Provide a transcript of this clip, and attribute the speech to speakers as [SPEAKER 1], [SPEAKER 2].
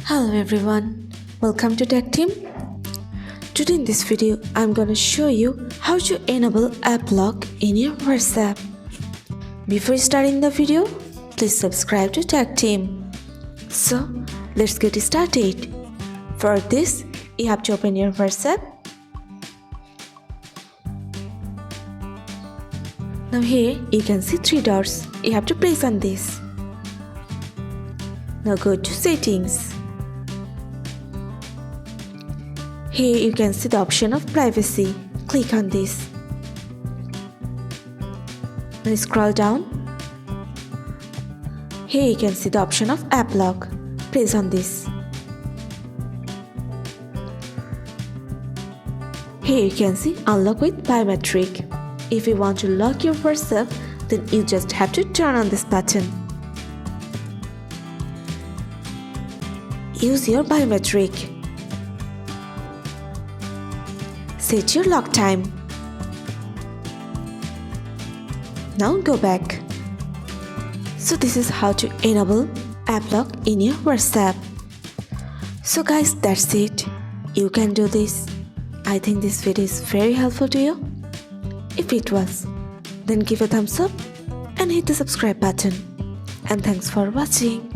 [SPEAKER 1] Hello everyone, welcome to Tactim. Today in this video, I'm gonna show you how to enable app lock in your WhatsApp. Before starting the video, please subscribe to Tactim. So, let's get started. For this, you have to open your WhatsApp. Now here, you can see three dots. You have to press on this. Now go to settings. Here you can see the option of privacy. Click on this. Now scroll down. Here you can see the option of app lock. Press on this. Here you can see unlock with biometric. If you want to lock your WhatsApp, then you just have to turn on this button. Use your biometric. Set your lock time. Now go back. So this is how to enable app lock in your WhatsApp. So guys, that's it. You can do this. I think this video is very helpful to you. If it was, then give a thumbs up and hit the subscribe button. And thanks for watching.